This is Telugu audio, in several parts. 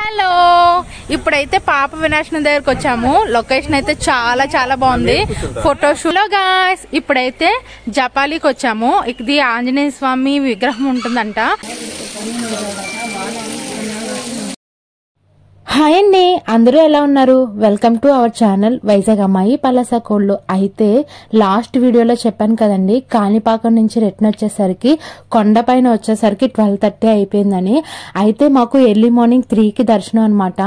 హలో, ఇప్పుడైతే పాప వినాశనం దగ్గరకు వచ్చాము. లొకేషన్ అయితే చాలా చాలా బాగుంది. ఫోటోషూట్. గాయ్స్, ఇప్పుడైతే జపాలికి వచ్చాము. ఇది ఆంజనేయ స్వామి విగ్రహం ఉంటుందంట. హాయ్ అండి, అందరూ ఎలా ఉన్నారు? Welcome to our channel Vizag అమ్మాయి పలాస కోళ్ళు. అయితే లాస్ట్ వీడియోలో చెప్పాను కదండి, కాణిపాకం నుంచి రిటర్న్ వచ్చేసరికి కొండపైన వచ్చేసరికి 12:30 అయిపోయిందని. అయితే మాకు ఎర్లీ మార్నింగ్ 3కి దర్శనం అనమాట.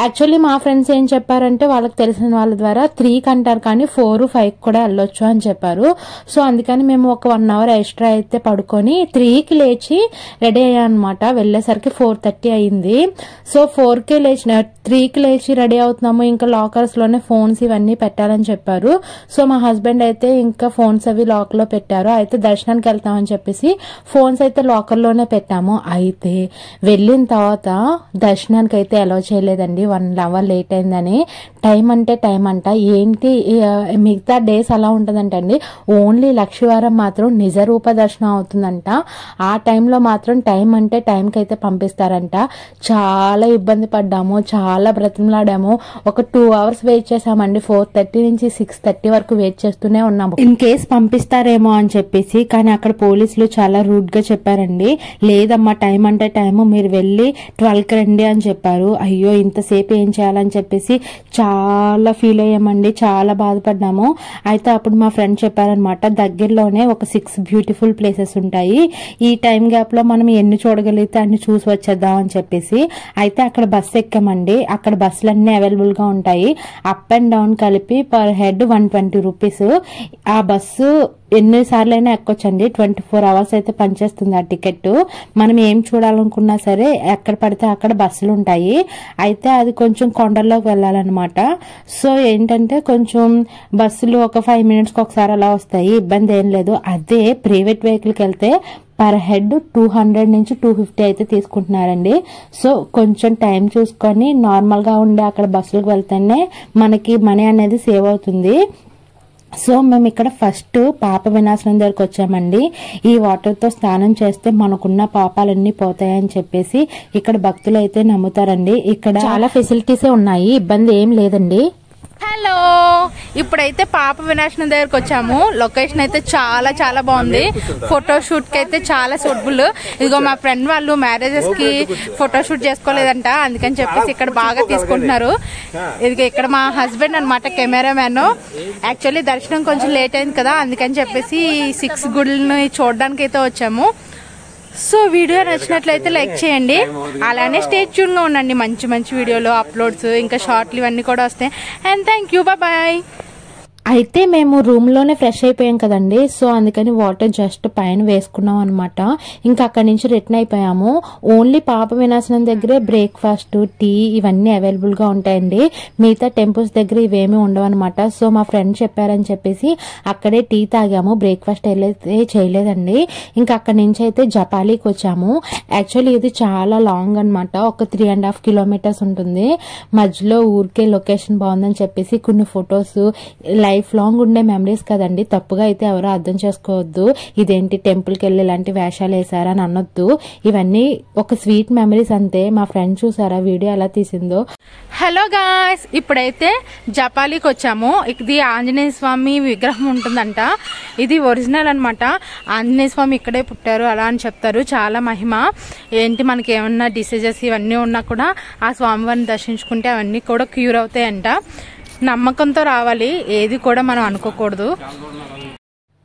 యాక్చువల్లీ మా ఫ్రెండ్స్ ఏం చెప్పారంటే, వాళ్ళకి తెలిసిన వాళ్ళ ద్వారా 3కి అంటారు కానీ 4, 5 కూడా వెళ్ళొచ్చు అని చెప్పారు. సో అందుకని మేము ఒక 1 అవర్ ఎక్స్ట్రా అయితే పడుకొని 3కి లేచి రెడీ అయ్యాం అనమాట. వెళ్ళేసరికి 4:30 అయింది. సో 4కి 3కి లేచి రెడీ అవుతున్నాము. ఇంకా లాకర్స్ లోనే ఫోన్స్ ఇవన్నీ పెట్టాలని చెప్పారు. సో మా హస్బెండ్ అయితే ఇంకా ఫోన్స్ అవి లాకర్ లో పెట్టారు. అయితే దర్శనానికి వెళ్తామని చెప్పేసి ఫోన్స్ అయితే లాకర్ లోనే పెట్టాము. అయితే వెళ్ళిన తర్వాత దర్శనానికి అయితే అలౌ చేయలేదండి, 1 అవర్ లేట్ అయిందని. టైం అంటే టైం అంట. ఏంటి మిగతా డేస్ అలా ఉంటదంటండి, ఓన్లీ లక్షవారం మాత్రం నిజ రూప దర్శనం అవుతుందంట. ఆ టైంలో మాత్రం టైం అంటే టైంకి అయితే పంపిస్తారంట. చాలా ఇబ్బంది పడ్డాము, చాలా బ్రతిమలాడాము. ఒక 2 అవర్స్ వెయిట్ చేసామండి. 4:30 నుంచి 6:30 వరకు వెయిట్ చేస్తూనే ఉన్నాము, ఇన్ కేస్ పంపిస్తారేమో అని చెప్పేసి. కానీ అక్కడ పోలీసులు చాలా రూడ్ గా చెప్పారండి. లేదమ్మా, టైం అంటే టైం, మీరు వెళ్ళి 12కి రండి అని చెప్పారు. అయ్యో, ఇంతసేపు ఏం చేయాలని చెప్పేసి చాలా ఫీల్ అయ్యామండి, చాలా బాధపడ్డాము. అయితే అప్పుడు మా ఫ్రెండ్ చెప్పారనమాట, దగ్గరలోనే ఒక 6 బ్యూటిఫుల్ ప్లేసెస్ ఉంటాయి, ఈ టైం గ్యాప్ లో మనం ఎన్ని చూడగలిగితే అన్ని చూసి వచ్చేద్దాం అని చెప్పేసి. అయితే అక్కడ బస్సు ఎక్కామండి. అక్కడ బస్సులన్నీ అవైలబుల్ గా ఉంటాయి. అప్ అండ్ డౌన్ కలిపి పర్ హెడ్ 120 రూపీస్. ఆ బస్సు ఎన్నిసార్లు అయినా ఎక్కొచ్చండి. 24 అవర్స్ అయితే పనిచేస్తుంది ఆ టికెట్. మనం ఏం చూడాలనుకున్నా సరే ఎక్కడ పడితే అక్కడ బస్సులు ఉంటాయి. అయితే అది కొంచెం కొండల్లోకి వెళ్ళాలన్నమాట. సో ఏంటంటే కొంచెం బస్సులు ఒక 5 మినిట్స్కి ఒకసారి అలా వస్తాయి, ఇబ్బంది ఏం లేదు. అదే ప్రైవేట్ వెహికల్కి వెళ్తే పర్ హెడ్ 200 నుంచి 250 అయితే తీసుకుంటున్నారండి. సో కొంచెం టైం చూసుకొని నార్మల్ గా ఉండే అక్కడ బస్సులకు వెళ్తేనే మనకి మనీ అనేది సేవ్ అవుతుంది. సో మేము ఇక్కడ ఫస్ట్ పాప వినాశనం దగ్గరకు వచ్చామండి. ఈ వాటర్ తో స్నానం చేస్తే మనకున్న పాపాలన్నీ పోతాయని చెప్పేసి ఇక్కడ భక్తులు అయితే నమ్ముతారండి. ఇక్కడ చాలా ఫెసిలిటీసే ఉన్నాయి, ఇబ్బంది ఏం లేదండి. హలో, ఇప్పుడైతే పాప వినాశనం దగ్గరకు వచ్చాము. లొకేషన్ అయితే చాలా చాలా బాగుంది. ఫోటోషూట్ కి అయితే చాలా సూటబుల్. ఇదిగో మా ఫ్రెండ్ వాళ్ళు మ్యారేజెస్ కి ఫోటోషూట్ చేసుకోలేదంట, అందుకని చెప్పేసి ఇక్కడ బాగా తీసుకుంటున్నారు. ఇదిగో ఇక్కడ మా హస్బెండ్ అనమాట, కెమెరామ్యాన్. యాక్చువల్లీ దర్శనం కొంచెం లేట్ అయింది కదా, అందుకని చెప్పేసి 6 గుళ్ళని చూడడానికి అయితే వచ్చాము. సో వీడియో నచ్చినట్లయితే లైక్ చేయండి, అలానే స్టే ట్యూన్ గా ఉండండి. మంచి మంచి వీడియోలు అప్లోడ్స్ ఇంకా షార్ట్లు ఇవన్నీ కూడా వస్తాయి. And thank you, bye. అయితే మేము రూమ్ లోనే ఫ్రెష్ అయిపోయాం కదండి. సో అందుకని వాటర్ జస్ట్ పైన వేసుకున్నాం అనమాట. ఇంకా అక్కడి నుంచి రిటర్న్ అయిపోయాము. ఓన్లీ పాప వినాశనం దగ్గరే బ్రేక్ఫాస్ట్, టీ ఇవన్నీ అవైలబుల్ గా ఉంటాయండి. మిగతా టెంపుల్స్ దగ్గర ఇవేమీ ఉండవు అనమాట. సో మా ఫ్రెండ్ చెప్పారని చెప్పేసి అక్కడే టీ తాగాము. బ్రేక్ఫాస్ట్ అయితే చేయలేదండి. ఇంకా అక్కడి నుంచి అయితే జపాలికి వచ్చాము. యాక్చువల్లీ ఇది చాలా లాంగ్ అనమాట, ఒక 3.5 కిలోమీటర్స్ ఉంటుంది. మధ్యలో ఊరికే లొకేషన్ బాగుందని చెప్పేసి కొన్ని ఫొటోస్, లైఫ్ లాంగ్ ఉండే మెమరీస్ కదండి, తప్పుగా అయితే ఎవరో అర్థం చేసుకోవద్దు. ఇదేంటి టెంపుల్కి వెళ్ళి ఇలాంటి వేషాలు వేసారా అని అనొద్దు. ఇవన్నీ ఒక స్వీట్ మెమరీస్ అంతే. మా ఫ్రెండ్ చూసారా వీడియో ఎలా తీసిందో. హలో గాయ్స్, ఇప్పుడైతే జపాలికి వచ్చాము. ఇది ఆంజనేయ స్వామి విగ్రహం ఉంటుందంట. ఇది ఒరిజినల్ అనమాట. ఆంజనేయ స్వామి ఇక్కడే పుట్టారు అలా అని చెప్తారు. చాలా మహిమ. ఏంటి మనకి ఏమన్నా డిసీజెస్ ఇవన్నీ ఉన్నా కూడా ఆ స్వామివారిని దర్శించుకుంటే అవన్నీ కూడా క్యూర్ అవుతాయంట. నమ్మకంతో రావాలి, ఏది కూడా మనం అనుకోకూడదు.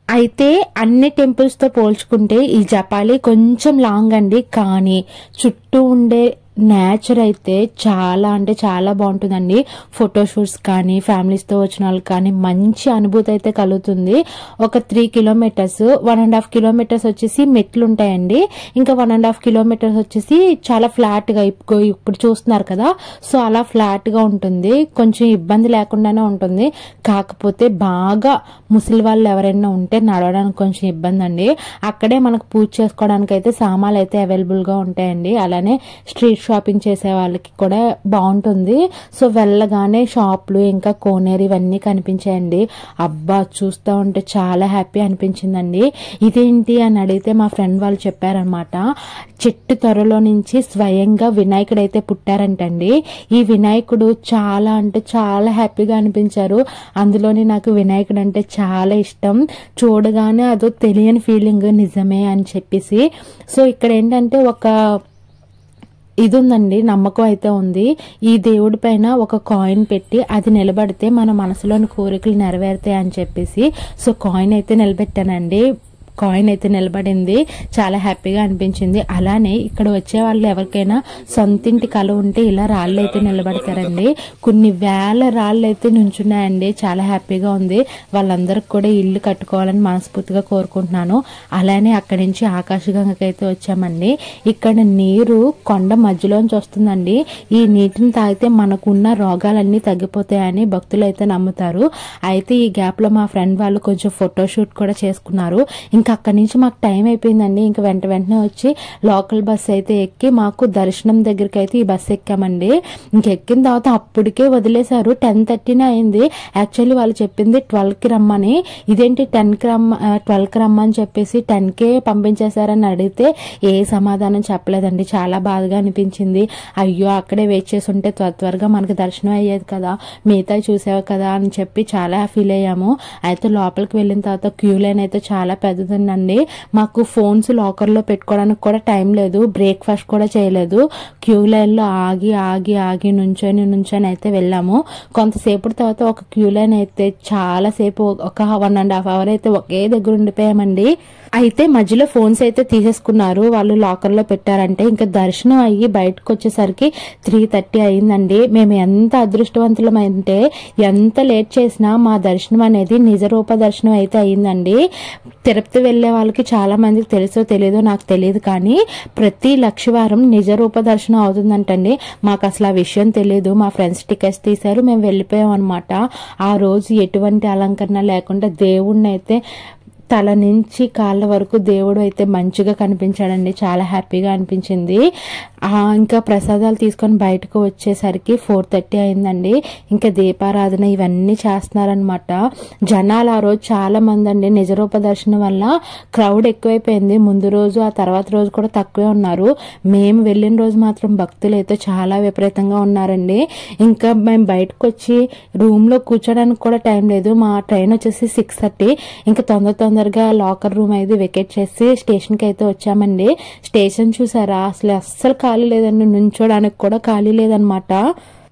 అయితే అన్ని టెంపుల్స్ తో పోల్చుకుంటే ఈ జపాలి కొంచెం లాంగ్ అండి, కానీ చుట్టూ ఉండే నేచర్ అయితే చాలా అంటే చాలా బాగుంటుందండి. ఫోటోషూట్స్ కానీ ఫ్యామిలీస్ తో వచ్చిన వాళ్ళు కానీ మంచి అనుభూతి అయితే కలుగుతుంది. ఒక 3 కిలోమీటర్స్, 1.5 కిలోమీటర్స్ వచ్చేసి మెట్లు ఉంటాయండి. ఇంకా 1.5 కిలోమీటర్స్ వచ్చేసి చాలా ఫ్లాట్ గా ఇప్పుడు చూస్తున్నారు కదా, సో అలా ఫ్లాట్ గా ఉంటుంది. కొంచెం ఇబ్బంది లేకుండానే ఉంటుంది. కాకపోతే బాగా ముసలి వాళ్ళు ఎవరైనా ఉంటే నడవడానికి కొంచెం ఇబ్బంది అండి. అక్కడే మనకు పూజ చేసుకోవడానికి అయితే సామాన్లు అయితే అవైలబుల్ గా ఉంటాయండి. అలానే స్ట్రీట్ షాపింగ్ చేసే వాళ్ళకి కూడా బాగుంటుంది. సో వెళ్ళగానే షాప్లు ఇంకా కోనేరు ఇవన్నీ కనిపించాయండి. అబ్బా చూస్తూ ఉంటే చాలా హ్యాపీ అనిపించిందండి. ఇదేంటి అని అడిగితే మా ఫ్రెండ్ వాళ్ళు చెప్పారనమాట, చెట్టు త్వరలో నుంచి స్వయంగా వినాయకుడు అయితే పుట్టారంటండి. ఈ వినాయకుడు చాలా అంటే చాలా హ్యాపీగా అనిపించారు. అందులోని నాకు వినాయకుడు అంటే చాలా ఇష్టం. చూడగానే అదో తెలియని ఫీలింగ్, నిజమే అని చెప్పేసి. సో ఇక్కడ ఏంటంటే ఒక ఇది ఉందండి, నమ్మకం అయితే ఉంది. ఈ దేవుడి పైన ఒక కాయిన్ పెట్టి అది నిలబడితే మన మనసులోని కోరికలు నెరవేరుతాయి అని చెప్పేసి సో కాయిన్ అయితే నిలబెట్టానండి. కాయిన్ అయితే నిలబడింది. చాలా హ్యాపీగా అనిపించింది. అలానే ఇక్కడ వచ్చే వాళ్ళు ఎవరికైనా సొంతింటి కళ ఉంటే ఇలా రాళ్ళు అయితే నిలబడతారండి. కొన్ని వేల రాళ్ళు అయితే నుంచున్నాయండి. చాలా హ్యాపీగా ఉంది. వాళ్ళందరికి కూడా ఇల్లు కట్టుకోవాలని మనస్ఫూర్తిగా కోరుకుంటున్నాను. అలానే అక్కడి నుంచి ఆకాశగంగకి అయితే వచ్చామండి. ఇక్కడ నీరు కొండ మధ్యలోంచి వస్తుందండి. ఈ నీటిని తాగితే మనకున్న రోగాలన్నీ తగ్గిపోతాయని భక్తులు అయితే నమ్ముతారు. అయితే ఈ గ్యాప్ లో మా ఫ్రెండ్ వాళ్ళు కొంచెం ఫోటోషూట్ కూడా చేసుకున్నారు. ఇంకా అక్కడి నుంచి మాకు టైం అయిపోయిందండి. ఇంకా వెంటనే వచ్చి లోకల్ బస్ అయితే ఎక్కి మాకు దర్శనం దగ్గరికి అయితే ఈ బస్సు ఎక్కామండి. ఇంకెక్కిన తర్వాత అప్పటికే వదిలేశారు. 10:30 అయింది. యాక్చువల్లీ వాళ్ళు చెప్పింది 12కి రమ్మని. ఇదేంటి 12కి రమ్మని చెప్పేసి 10కే పంపించేశారని అడిగితే ఏ సమాధానం చెప్పలేదండి. చాలా బాధగా అనిపించింది. అయ్యో అక్కడే వెయిట్ చేసి ఉంటే త్వరగా మనకి దర్శనం అయ్యేది కదా, మిగతా చూసావు కదా అని చెప్పి చాలా ఫీల్ అయ్యాము. అయితే లోపలికి వెళ్ళిన తర్వాత క్యూ లైన్ అయితే చాలా పెద్దది అండి. మాకు ఫోన్స్ లాకర్ లో పెట్టుకోవడానికి కూడా టైం లేదు. బ్రేక్ఫాస్ట్ కూడా చేయలేదు. క్యూ లైన్ లో ఆగి నుంచొని అయితే వెళ్ళాము. కొంతసేపు తర్వాత ఒక క్యూ లైన్ అయితే చాలా సేపు, ఒక 1.5 hour అయితే ఒకే దగ్గర ఉండిపోయామండి. అయితే మధ్యలో ఫోన్స్ అయితే తీసేసుకున్నారు. వాళ్ళు లాకర్ లో పెట్టారంటే ఇంకా దర్శనం అయ్యి బయటకు వచ్చేసరికి 3:30 అయిందండి. మేము ఎంత అదృష్టవంతులమైతే ఎంత లేట్ చేసినా మా దర్శనం అనేది నిజరూప దర్శనం అయితే అయిందండి. తిరుపతి వెళ్లే వాళ్ళకి చాలా మందికి తెలుసో తెలీదో నాకు తెలియదు, కానీ ప్రతి లక్షవారం నిజరూప దర్శనం అవుతుందంటండి. మాకు అసలు ఆ విషయం తెలియదు. మా ఫ్రెండ్స్ టికెట్స్ తీశారు, మేము వెళ్ళిపోయాం అనమాట. ఆ రోజు ఎటువంటి అలంకరణ లేకుండా దేవుణ్ణి అయితే తల నుంచి కాళ్ళ వరకు దేవుడు అయితే మంచిగా కనిపించాడండి. చాలా హ్యాపీగా అనిపించింది. ఇంకా ప్రసాదాలు తీసుకొని బయటకు వచ్చేసరికి 4:30 అయిందండి. ఇంకా దీపారాధన ఇవన్నీ చేస్తున్నారనమాట. జనాలు ఆ రోజు చాలా మంది అండి. నిజరూప దర్శనం వల్ల క్రౌడ్ ఎక్కువైపోయింది. ముందు రోజు ఆ తర్వాత రోజు కూడా తక్కువే ఉన్నారు. మేము వెళ్ళిన రోజు మాత్రం భక్తులు అయితే చాలా విపరీతంగా ఉన్నారండి. ఇంకా మేము బయటకు వచ్చి రూమ్ లో కూర్చోడానికి కూడా టైం లేదు. మా ట్రైన్ వచ్చేసి 6:30. ఇంకా తొందరగా లాకర్ రూమ్ అయితే వెకేట్ చేసి స్టేషన్ కి అయితే వచ్చామండి. స్టేషన్ చూసారా, అస్సలు ఖాళీ లేదండి. నుంచోడానికి కూడా ఖాళీ లేదనమాట.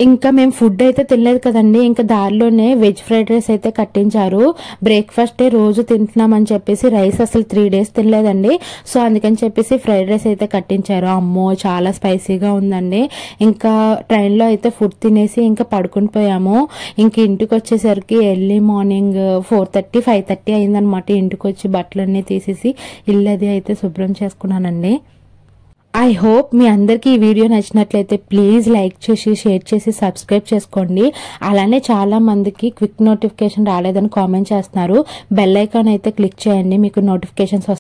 ఇంకా మేము ఫుడ్ అయితే తినలేదు కదండి. ఇంకా దారిలోనే వెజ్ ఫ్రైడ్ రైస్ అయితే కట్టించారు. బ్రేక్ఫాస్ట్ రోజు తింటున్నామని చెప్పేసి రైస్ అసలు 3 days తినలేదండి. సో అందుకని చెప్పేసి ఫ్రైడ్ రైస్ అయితే కట్టించారు. అమ్మో చాలా స్పైసీగా ఉందండి. ఇంకా ట్రైన్ లో అయితే ఫుడ్ తినేసి ఇంకా పడుకుని పోయాము. ఇంక ఇంటికి వచ్చేసరికి ఎర్లీ మార్నింగ్ 4:30, 5:30 అయిందనమాట. ఇంటికి వచ్చి బట్టలన్నీ తీసేసి ఇల్లు అది అయితే శుభ్రం చేసుకున్నానండి. ఐ హోప్ మీ అందరికీ ఈ వీడియో నచ్చినట్లయితే ప్లీజ్ లైక్ చేసి షేర్ చేసి సబ్స్క్రైబ్ చేసుకోండి. అలానే చాలా మందికి క్విక్ నోటిఫికేషన్ రాలేదని కామెంట్ చేస్తున్నారు. బెల్ ఐకాన్ అయితే క్లిక్ చేయండి, మీకు నోటిఫికేషన్స్